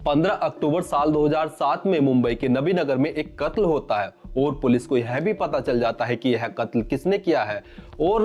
15 अक्टूबर साल 2007 में मुंबई के नबी नगर में एक कत्ल होता है और पुलिस को यह भी पता चल जाता है कि यह कत्ल किसने किया है और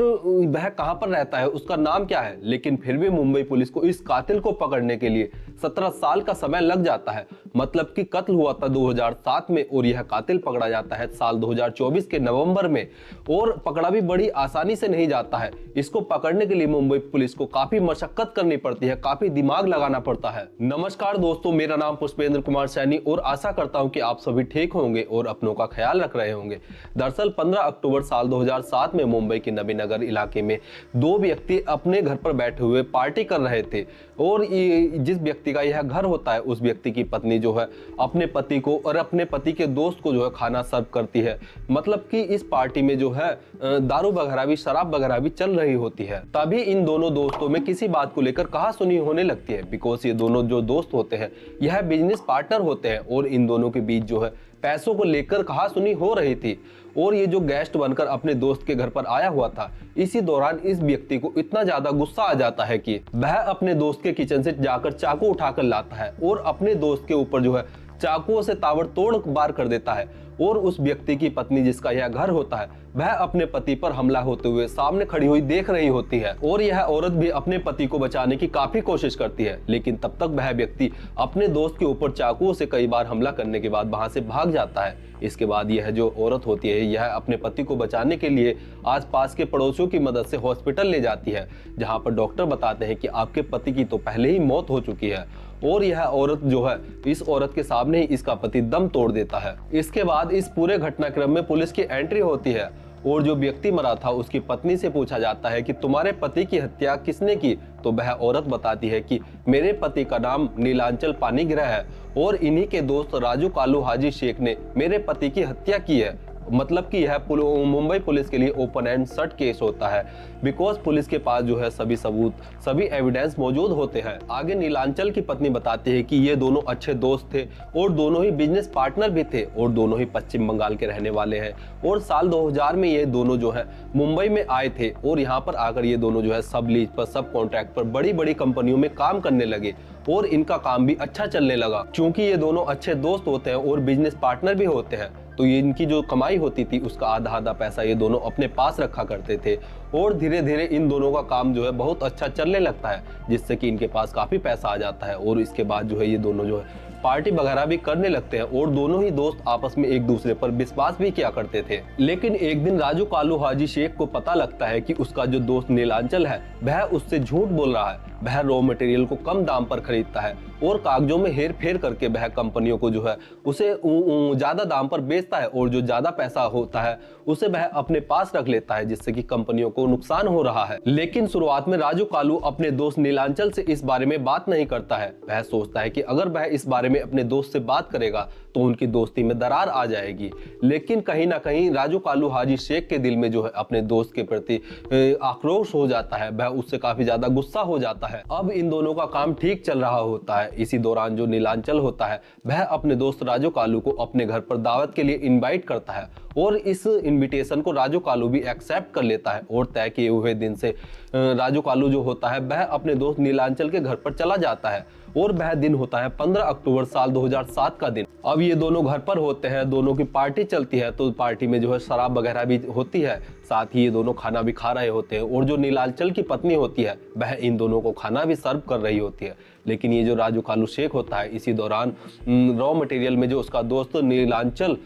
वह कहां पर रहता है, उसका नाम क्या है। लेकिन फिर भी मुंबई पुलिस को इस कातिल को पकड़ने के लिए 17 साल का समय लग जाता है। मतलब कि कत्ल हुआ था 2007 में और यह कातिल पकड़ा जाता है साल 2024 के नवंबर में, और पकड़ा भी बड़ी आसानी से नहीं जाता है। इसको पकड़ने के लिए मुंबई पुलिस को काफी मशक्कत करनी पड़ती है, काफी दिमाग लगाना पड़ता है। नमस्कार दोस्तों, मेरा नाम पुष्पेंद्र कुमार सैनी और आशा करता हूं कि आप सभी ठीक होंगे और अपनों का ख्याल रख रहे होंगे। दरअसल 15 अक्टूबर साल 2007 में मुंबई के नबी नगर इलाके में दो व्यक्ति अपने घर पर बैठे हुए पार्टी कर रहे थे और जिस व्यक्ति का यह घर होता है उस व्यक्ति की पत्नी जो है अपने पति को और अपने पति के दोस्त को जो है खाना सर्व करती है। मतलब कि इस पार्टी में जो है दारू वगैरह भी, शराब वगैरह भी चल रही होती है। तभी इन दोनों दोस्तों में किसी बात को लेकर कहासुनी होने लगती है, बिकॉज ये दोनों जो दोस्त होते हैं यह बिजनेस पार्टनर होते हैं और इन दोनों के बीच जो है पैसों को लेकर कहासुनी हो रही थी। और ये जो गेस्ट बनकर अपने दोस्त के घर पर आया हुआ था, इसी दौरान इस व्यक्ति को इतना ज्यादा गुस्सा आ जाता है कि वह अपने दोस्त के किचन से जाकर चाकू उठाकर लाता है और अपने दोस्त के ऊपर जो है चाकुओं से ताबड़तोड़ वार कर देता है। और उस व्यक्ति की पत्नी, जिसका यह घर होता है, वह अपने पति पर हमला होते हुए सामने खड़ी हुई देख रही होती है और यह औरत भी अपने पति को बचाने की काफी कोशिश करती है। लेकिन तब तक वह व्यक्ति अपने दोस्त के ऊपर चाकुओं से कई बार हमला करने के बाद वहां से भाग जाता है। इसके बाद यह जो औरत होती है यह अपने पति को बचाने के लिए आसपास के पड़ोसियों की मदद से हॉस्पिटल ले जाती है, जहां पर डॉक्टर बताते हैं कि आपके पति की तो पहले ही मौत हो चुकी है। और यह औरत जो है, इस औरत के सामने ही इसका पति दम तोड़ देता है। इसके बाद इस पूरे घटनाक्रम में पुलिस की एंट्री होती है और जो व्यक्ति मरा था उसकी पत्नी से पूछा जाता है कि तुम्हारे पति की हत्या किसने की। तो वह औरत बताती है कि मेरे पति का नाम नीलांचल पानीग्रह है और इन्हीं के दोस्त राजू कालू हाजी शेख ने मेरे पति की हत्या की है। मतलब कि यह मुंबई पुलिस के लिए ओपन एंड शट केस होता है, बिकॉज पुलिस के पास जो है सभी सबूत, सभी एविडेंस मौजूद होते हैं। आगे नीलांचल की पत्नी बताती है कि ये दोनों अच्छे दोस्त थे और दोनों ही बिजनेस पार्टनर भी थे और दोनों ही पश्चिम बंगाल के रहने वाले हैं और साल 2000 में ये दोनों जो है मुंबई में आए थे और यहाँ पर आकर ये दोनों जो है सब लीज पर, सब कॉन्ट्रैक्ट पर बड़ी बड़ी कंपनियों में काम करने लगे और इनका काम भी अच्छा चलने लगा। क्योंकि ये दोनों अच्छे दोस्त होते हैं और बिजनेस पार्टनर भी होते हैं, तो ये इनकी जो कमाई होती थी उसका आधा आधा पैसा ये दोनों अपने पास रखा करते थे और धीरे धीरे इन दोनों का काम जो है बहुत अच्छा चलने लगता है, जिससे कि इनके पास काफी पैसा आ जाता है। और इसके बाद जो है ये दोनों जो है पार्टी वगैरह भी करने लगते हैं और दोनों ही दोस्त आपस में एक दूसरे पर विश्वास भी किया करते थे। लेकिन एक दिन राजू कालू हाजी शेख को पता लगता है कि उसका जो दोस्त नीलांचल है वह उससे झूठ बोल रहा है। वह रॉ मटेरियल को कम दाम पर खरीदता है और कागजों में हेर फेर करके वह कंपनियों को जो है उसे ज्यादा दाम पर बेचता है और जो ज्यादा पैसा होता है उसे वह अपने पास रख लेता है, जिससे कि कंपनियों को नुकसान हो रहा है। लेकिन शुरुआत में राजू कालू अपने दोस्त नीलांचल से इस बारे में बात नहीं करता है। वह सोचता है कि अगर वह इस बारे में अपने दोस्त से बात करेगा तो उनकी दोस्ती में दरार आ जाएगी। लेकिन कहीं ना कहीं राजू कालू हाजी शेख के दिल में जो है अपने दोस्त के प्रति आक्रोश हो जाता है, वह उससे काफी ज्यादा गुस्सा हो जाता है। अब इन दोनों का काम ठीक चल रहा होता है। इसी दौरान जो नीलांचल होता है वह अपने दोस्त राजू कालू को अपने घर पर दावत के लिए इनवाइट करता है और इस इनविटेशन को राजू कालू भी एक्सेप्ट कर लेता है और तय किए हुए दिन से राजू कालू जो होता है वह अपने दोस्त नीलांचल के घर पर चला जाता है और वह दिन होता है 15 अक्टूबर साल 2007 का दिन। अब ये दोनों घर पर होते हैं, दोनों की पार्टी चलती है, तो पार्टी में जो है शराब वगैरह भी होती है, साथ ही ये दोनों खाना भी खा रहे होते हैं और जो नीलांचल की पत्नी होती है वह इन दोनों को खाना भी सर्व कर रही होती है। लेकिन ये जो राजू कालू शेख होता है इसी दौरान रॉ मटेरियल में जो उसका दोस्त नीलांचल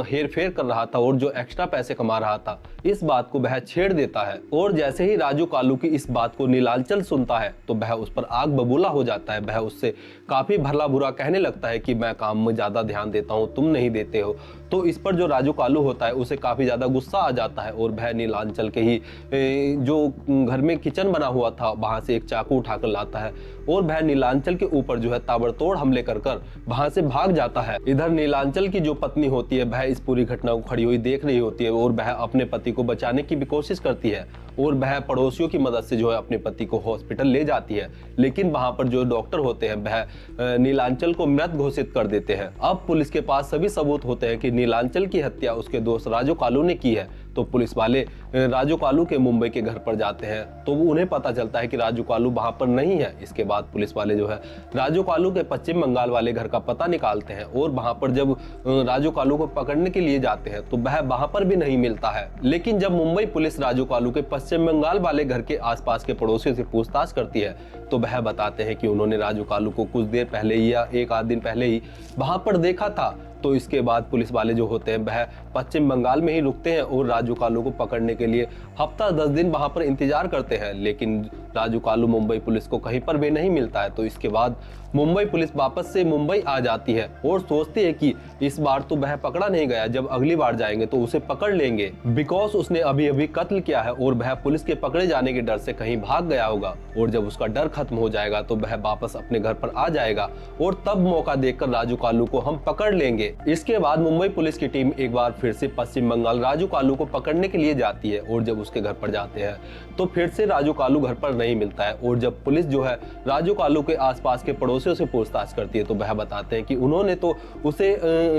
हेर फेर कर रहा था और जो एक्स्ट्रा पैसे कमा रहा था, इस बात को वह छेड़ देता है। और जैसे ही राजू कालू की इस बात को नीलांचल सुनता है तो वह उस पर आग बबूला हो जाता है। वह उससे काफी भला बुरा कहने लगता है कि मैं काम में ज्यादा ध्यान देता हूँ, तुम नहीं देते हो। तो इस पर जो राजू कालू होता है उसे काफी ज्यादा गुस्सा आ जाता है और वह नीलांचल के ही जो घर में किचन बना हुआ था वहां से एक चाकू उठाकर लाता है और वह नीलांचल के ऊपर जो है ताबड़तोड़ हमले कर वहां से भाग जाता है। इधर नीलांचल की जो पत्नी होती है वह इस पूरी घटना को खड़ी हुई देख रही होती है और वह अपने पति को बचाने की भी कोशिश करती है और वह पड़ोसियों की मदद से जो है अपने पति को हॉस्पिटल ले जाती है। लेकिन वहां पर जो डॉक्टर होते हैं वह नीलांचल को मृत घोषित कर देते हैं। अब पुलिस के पास सभी सबूत होते हैं कि नीलांचल की हत्या उसके दोस्त राजू कालू ने की है, तो तो पुलिस वाले राजू कालू के मुंबई के घर पर जाते हैं, तो उन्हें पता चलता है कि राजू कालू वहां पर नहीं है। इसके बाद पुलिस वाले जो है राजू कालू के पश्चिम बंगाल वाले घर का पता निकालते हैं और वहां पर जब राजू कालू को पकड़ने के लिए जाते हैं तो वह वहां पर भी नहीं मिलता है। लेकिन जब मुंबई पुलिस राजू कालू के पश्चिम बंगाल वाले घर के आसपास के पड़ोसियों से पूछताछ करती है तो वह बताते हैं कि उन्होंने राजू कालू को कुछ देर पहले ही या एक आध दिन पहले ही वहां पर देखा था। तो इसके बाद पुलिस वाले जो होते हैं वह पश्चिम बंगाल में ही रुकते हैं और राजू कालू को पकड़ने के लिए हफ्ता 10 दिन वहां पर इंतजार करते हैं, लेकिन राजू कालू मुंबई पुलिस को कहीं पर भी नहीं मिलता है। तो इसके बाद मुंबई पुलिस वापस से मुंबई आ जाती है और सोचती है कि इस बार तो वह पकड़ा नहीं गया, जब अगली बार जाएंगे तो उसे पकड़ लेंगे, बिकॉज उसने अभी अभी कत्ल किया है और वह पुलिस के पकड़े जाने के डर से कहीं भाग गया होगा। और जब उसका डर खत्म हो जाएगा तो वह वापस अपने घर पर आ जाएगा और तब मौका देखकर राजू कालू को हम पकड़ लेंगे। इसके बाद मुंबई पुलिस की टीम एक बार फिर से पश्चिम बंगाल राजू कालू को पकड़ने के लिए जाती है और जब उसके घर पर जाते हैं तो फिर से राजू कालू घर पर नहीं मिलता है। और जब पुलिस जो है राजू कालू के आसपास के पड़ोसियों से पूछताछ करती है तो वह बताते हैं कि उन्होंने तो उसे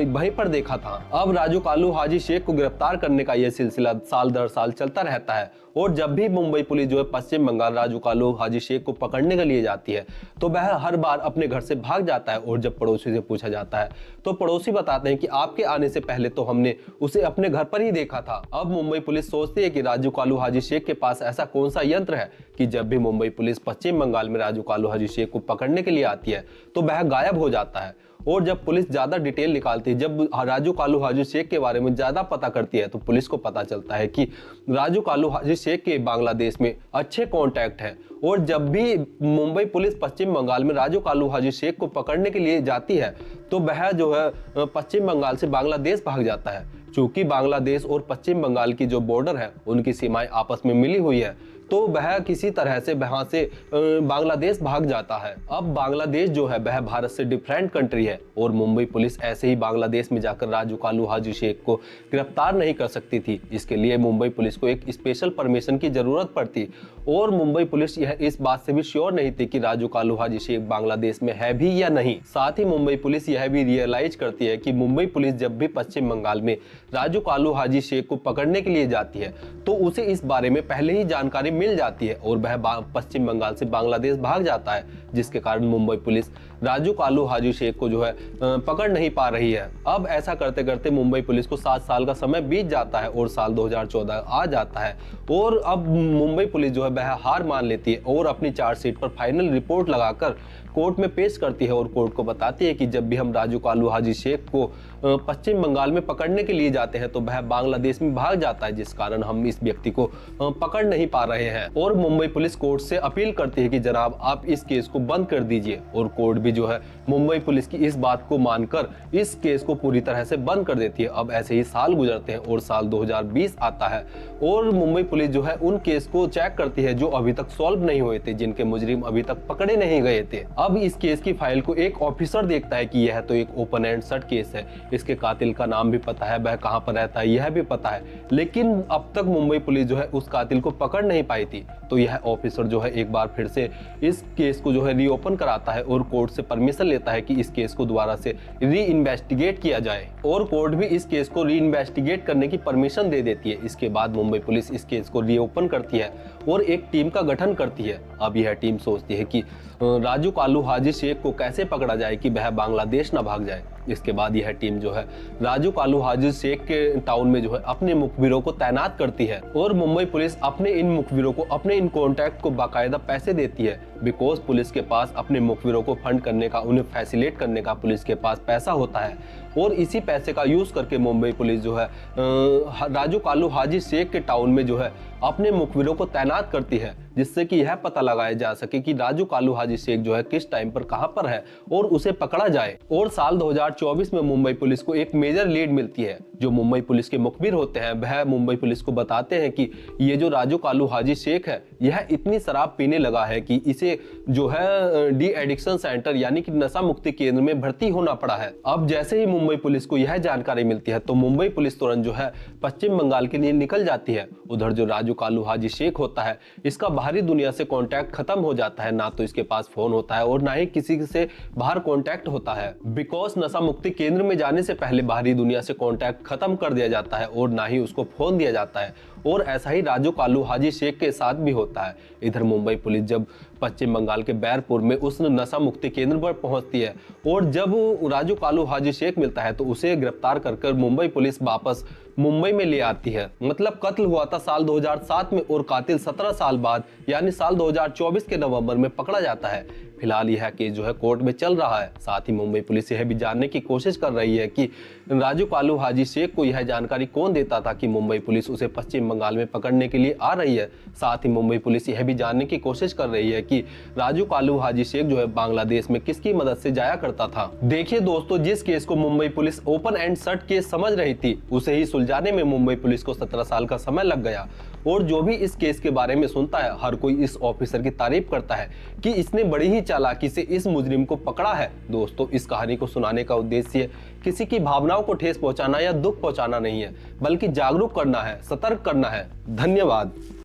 वहीं पर देखा था। अब राजू कालू हाजी शेख को गिरफ्तार करने का यह सिलसिला साल दर साल चलता रहता है और जब भी मुंबई पुलिस जो है पश्चिम बंगाल राजू कालू हाजी शेख को पकड़ने के लिए जाती है तो वह हर बार अपने घर से भाग जाता है। और जब पड़ोसी से पूछा जाता है तो पड़ोसी बताते हैं कि आपके आने से पहले तो हमने उसे अपने घर पर ही देखा था। अब मुंबई पुलिस सोचती है कि राजू कालू हाजी शेख के पास ऐसा कौन सा यंत्र है कि जब भी मुंबई पुलिस पश्चिम बंगाल में राजू कालू हाजी शेख को पकड़ने के लिए आती है तो वह गायब हो जाता है। और जब पुलिस ज्यादा डिटेल निकालती है, जब राजू कालू हाजी शेख के बारे में ज्यादा पता करती है तो पुलिस को पता चलता है कि राजू कालू हाजी शेख के बांग्लादेश में अच्छे कॉन्टैक्ट हैं। और जब भी मुंबई पुलिस पश्चिम बंगाल में राजू कालू हाजी शेख को पकड़ने के लिए जाती है तो वह जो है पश्चिम बंगाल से बांग्लादेश भाग जाता है। चूंकि बांग्लादेश और पश्चिम बंगाल की जो बॉर्डर है उनकी सीमाएं आपस में मिली हुई है तो वह किसी तरह से वहां से बांग्लादेश भाग जाता है। अब बांग्लादेश जो है वह भारत से डिफरेंट कंट्री है और मुंबई पुलिस ऐसे ही बांग्लादेश में जाकर राजू कालू हाजी शेख को गिरफ्तार नहीं कर सकती थी। इसके लिए मुंबई पुलिस को एक स्पेशल परमिशन की जरूरत पड़ती और मुंबई पुलिस यह इस बात से भी श्योर नहीं थी कि राजू कालू हाजी शेख बांग्लादेश में है भी या नहीं। साथ ही मुंबई पुलिस यह भी रियलाइज करती है कि मुंबई पुलिस जब भी पश्चिम बंगाल में राजू कालू हाजी शेख को पकड़ने के लिए जाती है तो उसे इस बारे में पहले ही जानकारी मिल जाती है और वह पश्चिम बंगाल से बांग्लादेश भाग जाता है, जिसके कारण मुंबई पुलिस राजू कालू हाजी शेख को जो है पकड़ नहीं पा रही है। अब ऐसा करते करते मुंबई पुलिस को 7 साल का समय बीत जाता है और साल 2014 आ जाता है और अब मुंबई पुलिस जो है वह हार मान लेती है और अपनी चार्जशीट पर फाइनल रिपोर्ट लगाकर कोर्ट में पेश करती है और कोर्ट को बताती है कि जब भी हम राजू कालू हाजी शेख को पश्चिम बंगाल में पकड़ने के लिए जाते हैं तो वह बांग्लादेश में भाग जाता है, जिस कारण हम इस व्यक्ति को पकड़ नहीं पा रहे हैं। और मुंबई पुलिस कोर्ट से अपील करती है कि जनाब आप इस केस को बंद कर दीजिए और कोर्ट भी जो है मुंबई पुलिस की इस बात को मानकर इस केस को पूरी तरह से बंद कर देती है। अब ऐसे ही साल गुजरते हैं और साल 2020 आता है और मुंबई पुलिस जो है उन केस को चेक करती है जो अभी तक सॉल्व नहीं हुए थे, जिनके मुजरिम अभी तक पकड़े नहीं गए थे। अब इस केस की फाइल को एक ऑफिसर देखता है कि यह तो एक ओपन एंड शट केस है, इसके कातिल का नाम भी पता है, वह कहां पर रहता है यह भी पता है, लेकिन अब तक मुंबई पुलिस जो है उस कातिल को पकड़ नहीं पाई थी। तो यह ऑफिसर जो है एक बार फिर से इस केस को जो है रीओपन कराता है और कोर्ट से परमिशन लेता है कि इस केस को दोबारा से री इन्वेस्टिगेट किया जाए और कोर्ट भी इस केस को री इन्वेस्टिगेट करने की परमिशन दे देती है। इसके बाद मुंबई पुलिस इस केस को रीओपन करती है और एक टीम का गठन करती है। अब यह टीम सोचती है कि राजू कालू हाजी शेख को कैसे पकड़ा जाए कि वह बांग्लादेश न भाग जाए। इसके बाद यह टीम जो है राजू कालू हाजी शेख के टाउन में जो है अपने मुखबिरों को तैनात करती है और मुंबई पुलिस अपने इन मुखबिरों को, अपने इन कॉन्टैक्ट को बाकायदा पैसे देती है, बिकॉज पुलिस के पास अपने मुखबिरों को फंड करने का, उन्हें फैसिलेट करने का पुलिस के पास पैसा होता है। और इसी पैसे का यूज करके मुंबई पुलिस जो है राजू कालू हाजी शेख के टाउन में जो है अपने मुखबिरों को तैनात करती है, जिससे कि यह पता लगाया जा सके कि राजू कालू हाजी शेख जो है किस टाइम पर कहां पर है और उसे पकड़ा जाए। और साल 2024 में मुंबई पुलिस को एक मेजर लीड मिलती है। जो मुंबई पुलिस के मुखबिर होते हैं वह मुंबई पुलिस को बताते हैं कि ये जो राजू कालू हाजी शेख है यह इतनी शराब पीने लगा है कि इसे जो है डी एडिक्शन सेंटर यानी कि नशा मुक्ति केंद्र में भर्ती होना पड़ा है। अब जैसे ही मुंबई पुलिस को यह जानकारी मिलती है तो मुंबई पुलिस तुरंत जो है पश्चिम बंगाल के लिए निकल जाती है। उधर जो राजू कालू हाजी शेख होता है इसका बाहरी दुनिया से कांटेक्ट खत्म हो जाता है, ना तो इसके पास फोन होता है और ना ही किसी से बाहर कांटेक्ट होता है। बिकॉज नशा मुक्ति केंद्र में जाने से पहले बाहरी दुनिया से कांटेक्ट खत्म कर दिया जाता है और ना ही उसको फोन दिया जाता है। और ऐसा ही राजू कालू हाजी शेख के साथ भी होता है। इधर मुंबई पुलिस जब पश्चिम बंगाल के बैरपुर में उस नशा मुक्ति केंद्र पर पहुंचती है और जब राजू कालू हाजी शेख मिलता है तो उसे गिरफ्तार कर मुंबई पुलिस वापस मुंबई में ले आती है। मतलब कत्ल हुआ था साल 2007 में और कातिल 17 साल बाद यानी साल 2024 के नवंबर में पकड़ा जाता है। फिलहाल यह केस जो है कोर्ट में चल रहा है। साथ ही मुंबई पुलिस यह भी जानने की कोशिश कर रही है कि राजू कालू हाजी शेख को यह जानकारी कौन देता था कि मुंबई पुलिस उसे पश्चिम बंगाल में पकड़ने के लिए आ रही है। साथ ही मुंबई पुलिस यह भी जानने की कोशिश कर रही है कि राजू कालू हाजी शेख जो है बांग्लादेश में किसकी मदद से जाया करता था। देखिए दोस्तों, जिस केस को Mumbai police open and shut case समझ रही थी उसे ही सुलझाने में मुंबई पुलिस को 17 साल का समय लग गया। और जो भी इस केस के बारे में सुनता है हर कोई इस ऑफिसर की तारीफ करता है कि इसने बड़ी ही चालाकी से इस मुजरिम को पकड़ा है। दोस्तों, इस कहानी को सुनाने का उद्देश्य किसी की भावनाओं को ठेस पहुंचाना या दुख पहुंचाना नहीं है, बल्कि जागरूक करना है, सतर्क करना है। धन्यवाद।